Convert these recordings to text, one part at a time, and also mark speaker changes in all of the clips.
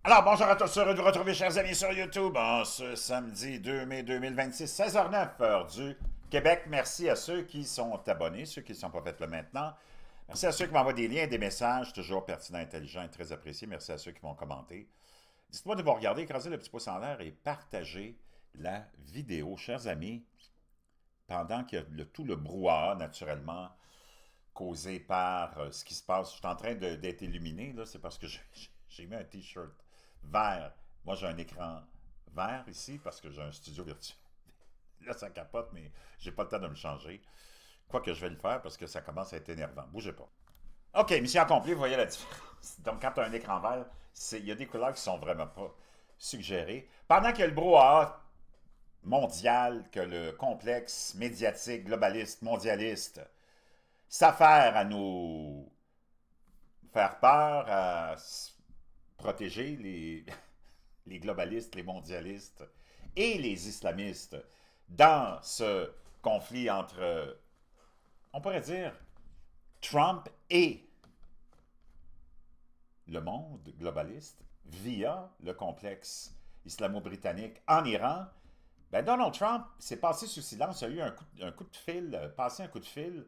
Speaker 1: Alors, bonjour à tous, heureux de vous retrouver, chers amis, sur YouTube, en ce samedi 2 mai 2026, 16h09, heure du Québec. Merci à ceux qui sont abonnés, ceux qui ne sont pas faits là maintenant. Merci à ceux qui m'envoient des liens, des messages, toujours pertinents, intelligents et très appréciés. Merci à ceux qui vont commenter. Dites-moi de vous regarder, écrasez le petit pouce en l'air et partagez la vidéo, chers amis, pendant qu'il y a tout le brouhaha, naturellement, causé par ce qui se passe. Je suis en train d'être illuminé, là, c'est parce que j'ai mis un t-shirt vert. Moi, j'ai un écran vert ici parce que j'ai un studio virtuel. Là, ça capote, mais j'ai pas le temps de me changer. Quoique je vais le faire parce que ça commence à être énervant. Bougez pas. OK, mission accomplie, vous voyez la différence. Donc, quand tu as un écran vert, il y a des couleurs qui sont vraiment pas suggérées. Pendant qu'il y a le brouhaha mondial, que le complexe médiatique, globaliste, mondialiste s'affaire à nous faire peur, à protéger les globalistes, les mondialistes et les islamistes dans ce conflit entre, on pourrait dire, Trump et le monde globaliste via le complexe islamo-britannique en Iran. Ben Donald Trump s'est passé sous silence, il a eu un coup de fil, passé un coup de fil,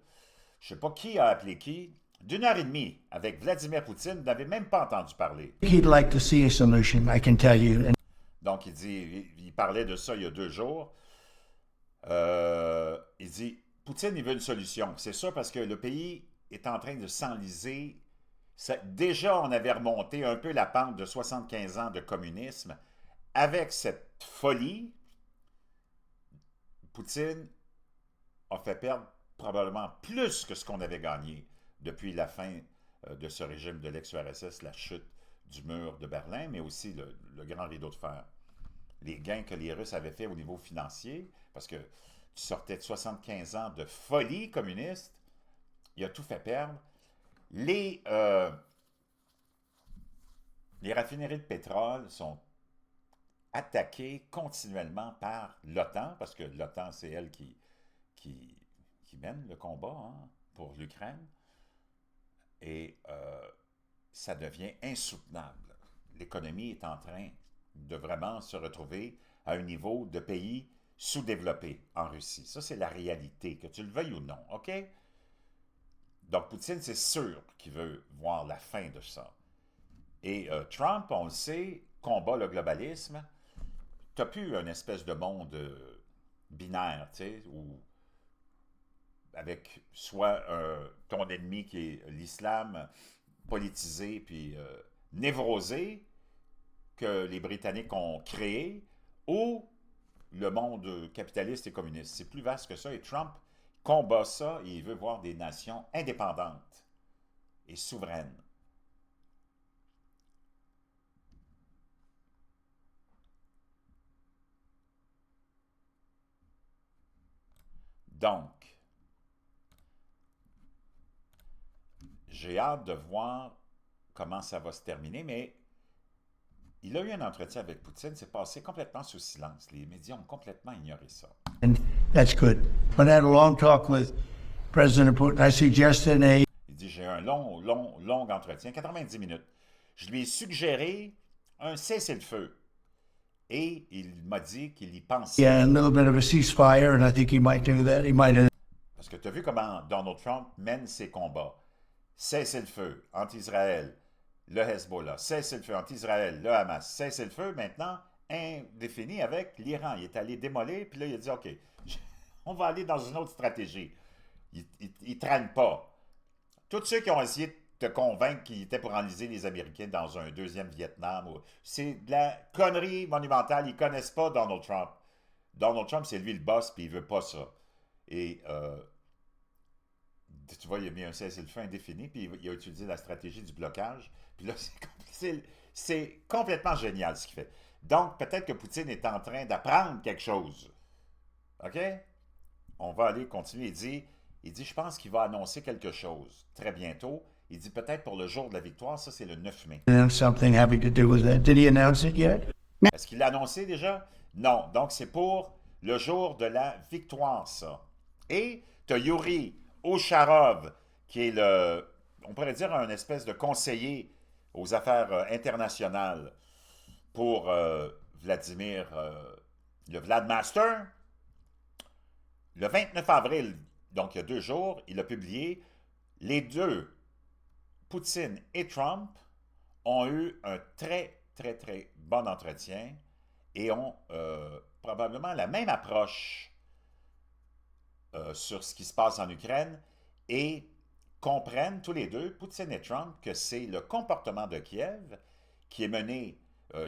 Speaker 1: je ne sais pas qui a appelé qui, d'une heure et demie avec Vladimir Poutine, vous n'avez même pas entendu parler.
Speaker 2: He'd like to see a solution, I can tell you.
Speaker 1: Donc, il parlait de ça il y a 2 jours. Il dit, Poutine, il veut une solution. C'est ça parce que le pays est en train de s'enliser. Déjà, on avait remonté un peu la pente de 75 ans de communisme. Avec cette folie, Poutine a fait perdre probablement plus que ce qu'on avait gagné depuis la fin de ce régime de l'ex-URSS, la chute du mur de Berlin, mais aussi le grand rideau de fer. Les gains que les Russes avaient fait au niveau financier, parce que tu sortais de 75 ans de folie communiste, il a tout fait perdre. Les raffineries de pétrole sont attaquées continuellement par l'OTAN, parce que l'OTAN, c'est elle qui, qui mène le combat pour l'Ukraine. Et ça devient insoutenable. L'économie est en train de vraiment se retrouver à un niveau de pays sous-développé en Russie. Ça, c'est la réalité, que tu le veuilles ou non, OK? Donc, Poutine, c'est sûr qu'il veut voir la fin de ça. Et Trump, on le sait, combat le globalisme. Tu n'as plus une espèce de monde binaire, tu sais, où avec soit ton ennemi qui est l'islam politisé puis névrosé que les Britanniques ont créé, ou le monde capitaliste et communiste. C'est plus vaste que ça et Trump combat ça et il veut voir des nations indépendantes et souveraines. Donc, j'ai hâte de voir comment ça va se terminer, mais il a eu un entretien avec Poutine, c'est passé complètement sous silence. Les médias ont complètement ignoré ça.
Speaker 2: And that's good. But I had a long talk with President Putin. I suggested a
Speaker 1: Il dit, j'ai un long entretien, 90 minutes. Je lui ai suggéré un cessez-le-feu. Et il m'a dit qu'il y pensait.
Speaker 2: yeah, a little bit of a ceasefire, and I think he might do that. He might.
Speaker 1: Parce que tu as vu comment Donald Trump mène ses combats. Cessez-le-feu anti-Israël, le Hezbollah. Cessez-le-feu anti-Israël, le Hamas. Cessez-le-feu maintenant indéfini avec l'Iran. Il est allé démolir, puis là, il a dit, OK, on va aller dans une autre stratégie. Il ne traîne pas. Tous ceux qui ont essayé de te convaincre qu'il était pour enliser les Américains dans un deuxième Vietnam, c'est de la connerie monumentale. Ils ne connaissent pas Donald Trump. Donald Trump, c'est lui le boss, puis il ne veut pas ça. Et tu vois, il a mis un cessez-le-feu indéfini, puis il a utilisé la stratégie du blocage. Puis là, c'est complètement génial ce qu'il fait. Donc, peut-être que Poutine est en train d'apprendre quelque chose. OK? On va aller continuer. Il dit, je pense qu'il va annoncer quelque chose très bientôt. Il dit peut-être pour le jour de la victoire, ça c'est le 9 mai.
Speaker 2: Something having to do with that. Did he announce it yet?
Speaker 1: Est-ce qu'il l'a annoncé déjà? Non. Donc c'est pour le jour de la victoire, ça. Et tu as Yuri Osharov, qui est on pourrait dire un espèce de conseiller aux affaires internationales pour Vladimir, le Vladmaster, le 29 avril, donc il y a 2 jours, il a publié les deux, Poutine et Trump, ont eu un très, très, très bon entretien et ont probablement la même approche sur ce qui se passe en Ukraine et comprennent tous les deux, Poutine et Trump, que c'est le comportement de Kiev qui est mené,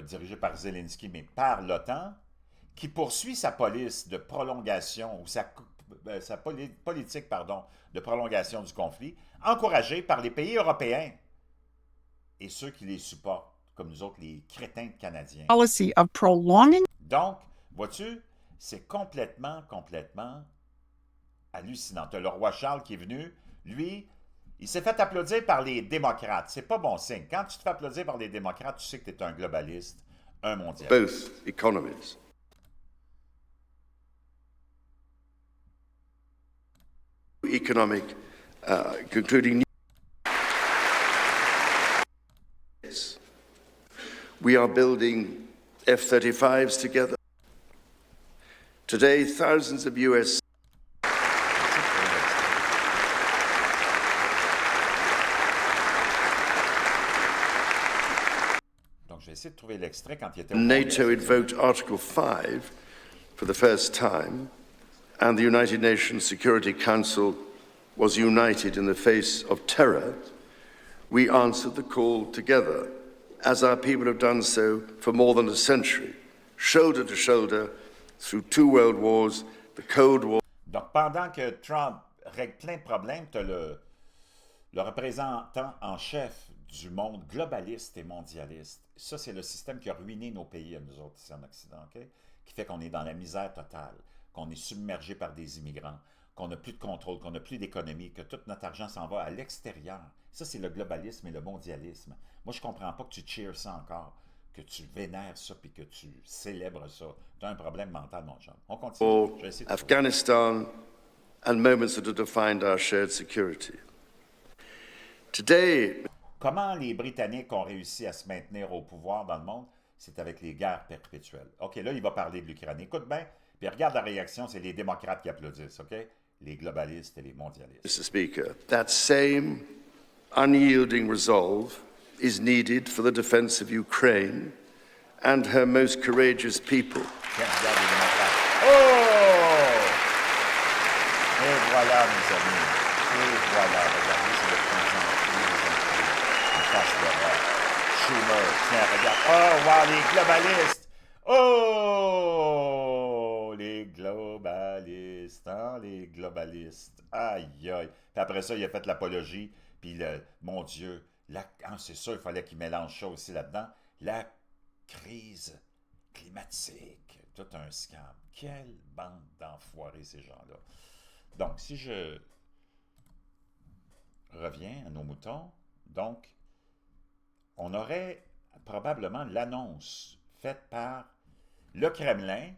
Speaker 1: dirigé par Zelensky, mais par l'OTAN, qui poursuit sa police de prolongation, ou sa politique, pardon, de prolongation du conflit, encouragée par les pays européens et ceux qui les supportent, comme nous autres, les crétins canadiens.
Speaker 3: Policy of prolonging.
Speaker 1: Donc, vois-tu, c'est complètement, complètement hallucinant. Tu as le roi Charles qui est venu, lui, il s'est fait applaudir par les démocrates. C'est pas bon signe. Quand tu te fais applaudir par les démocrates, tu sais que tu es un globaliste, un mondialiste.
Speaker 4: Both economies. Economic, concluding. We are building F-35s together. Today, thousands of U.S.
Speaker 1: Donc, j'ai essayé de trouver l'extrait quand il était au
Speaker 4: NATO
Speaker 1: Congrès.
Speaker 4: invoked Article 5 for the first time, and the United Nations Security Council was united in the face of terror. We answered the call together, as our people have done so for more than a century, shoulder to shoulder, through 2 world wars, the Cold War.
Speaker 1: Donc, pendant que Trump règle plein de problèmes, tu as le représentant en chef du monde globaliste et mondialiste. Ça, c'est le système qui a ruiné nos pays, à nous autres, ici en Occident, OK? Qui fait qu'on est dans la misère totale, qu'on est submergé par des immigrants, qu'on n'a plus de contrôle, qu'on n'a plus d'économie, que tout notre argent s'en va à l'extérieur. Ça, c'est le globalisme et le mondialisme. Moi, je ne comprends pas que tu cheers ça encore, que tu vénères ça puis que tu célèbres ça. Tu as un problème mental, mon chum. On continue. Je vais essayer de trouver.
Speaker 4: Afghanistan, and moments that have defined our shared security. Today,
Speaker 1: Comment les Britanniques ont réussi à se maintenir au pouvoir dans le monde? C'est avec les guerres perpétuelles. OK, là, il va parler de l'Ukraine. Écoute bien, puis regarde la réaction, c'est les démocrates qui applaudissent, OK? Les globalistes et les mondialistes.
Speaker 4: Mr. Speaker, that same unyielding resolve is needed for the defense of Ukraine and her most courageous people.
Speaker 1: Tiens, regarde les démocrates. Oh! Et voilà, mes amis. Et voilà, regardez, c'est le président en face de moi. Schumer, tiens, regarde. Oh, wow, les globalistes. Oh! Les globalistes, hein, les globalistes. Aïe, aïe. Puis après ça, il a fait l'apologie. Puis, mon Dieu, c'est sûr, il fallait qu'il mélange ça aussi là-dedans. La crise climatique. Tout un scam. Quelle bande d'enfoirés, ces gens-là. Donc, si je reviens à nos moutons, donc, on aurait probablement l'annonce faite par le Kremlin,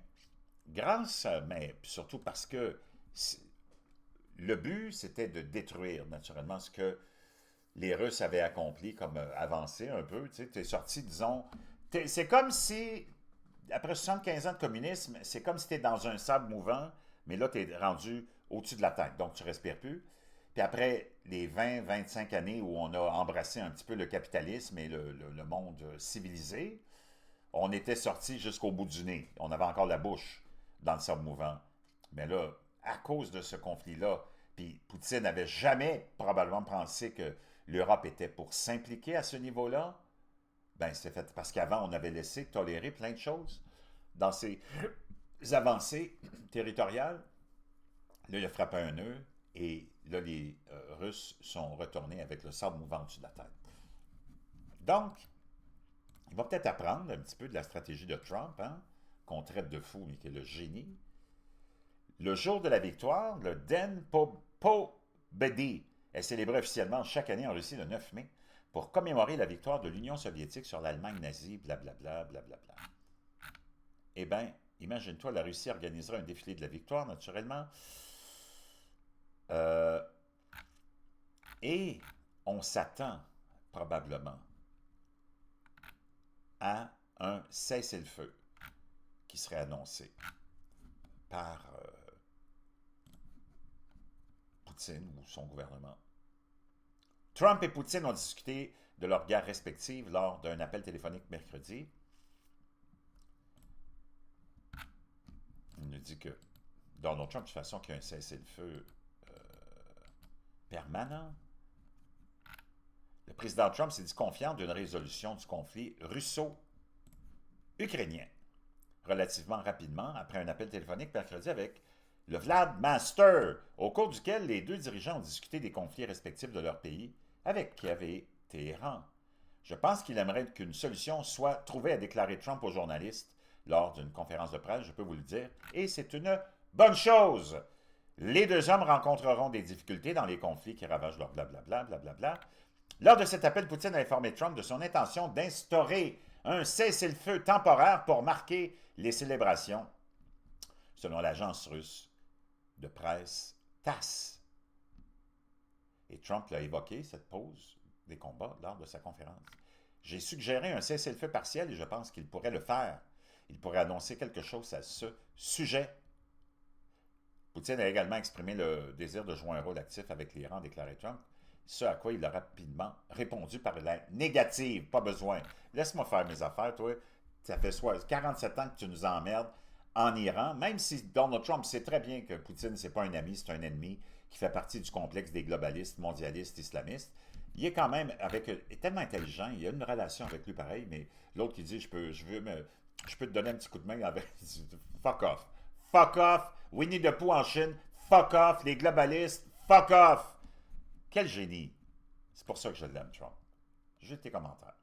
Speaker 1: mais surtout parce que le but, c'était de détruire, naturellement, ce que les Russes avaient accompli comme avancé un peu. Tu sais, t'es sorti, disons... C'est comme si, après 75 ans de communisme, c'est comme si tu es dans un sable mouvant, mais là, tu es rendu au-dessus de la tête, donc tu ne respires plus. Puis après les 20-25 années où on a embrassé un petit peu le capitalisme et le monde civilisé, on était sorti jusqu'au bout du nez. On avait encore la bouche dans le sable mouvant. Mais là, à cause de ce conflit-là, puis Poutine n'avait jamais probablement pensé que l'Europe était pour s'impliquer à ce niveau-là, ben c'est fait parce qu'avant, on avait laissé tolérer plein de choses dans ces avancées territoriales. Là, il a frappé un nœud et là, les Russes sont retournés avec le sable mouvant au-dessus de la tête. Donc, il va peut-être apprendre un petit peu de la stratégie de Trump, hein, qu'on traite de fou, mais qui est le génie. Le jour de la victoire, le Den Pobedi est célébré officiellement chaque année en Russie le 9 mai pour commémorer la victoire de l'Union soviétique sur l'Allemagne nazie, blablabla, blablabla. Eh bien, imagine-toi, la Russie organisera un défilé de la victoire, naturellement. Et on s'attend probablement à un cessez-le-feu qui serait annoncé par Poutine ou son gouvernement. Trump et Poutine ont discuté de leur guerre respective lors d'un appel téléphonique mercredi. Il nous dit que Donald Trump, de toute façon, qu'il y a un cessez-le-feu permanent. Le président Trump s'est dit confiant d'une résolution du conflit russo-ukrainien relativement rapidement après un appel téléphonique mercredi avec le Vlad Master, au cours duquel les deux dirigeants ont discuté des conflits respectifs de leur pays avec Kiev et Téhéran. Je pense qu'il aimerait qu'une solution soit trouvée, a déclaré Trump aux journalistes lors d'une conférence de presse, je peux vous le dire, et c'est une bonne chose. Les deux hommes rencontreront des difficultés dans les conflits qui ravagent leur blablabla, blablabla. Lors de cet appel, Poutine a informé Trump de son intention d'instaurer un cessez-le-feu temporaire pour marquer les célébrations, selon l'agence russe de presse TASS. Et Trump l'a évoqué, cette pause des combats, lors de sa conférence. J'ai suggéré un cessez-le-feu partiel et je pense qu'il pourrait le faire. Il pourrait annoncer quelque chose à ce sujet. Poutine a également exprimé le désir de jouer un rôle actif avec l'Iran, déclaré Trump, ce à quoi il a rapidement répondu par la négative. Pas besoin. Laisse-moi faire mes affaires, toi. Ça fait 47 ans que tu nous emmerdes en Iran, même si Donald Trump sait très bien que Poutine, c'est pas un ami, c'est un ennemi qui fait partie du complexe des globalistes, mondialistes, islamistes. Il est quand même est tellement intelligent, il a une relation avec lui pareil, mais l'autre qui dit je peux te donner un petit coup de main avec fuck off. Fuck off, Winnie the Pooh en Chine, fuck off, les globalistes, fuck off. Quel génie. C'est pour ça que je l'aime, Trump. J'ai tes commentaires.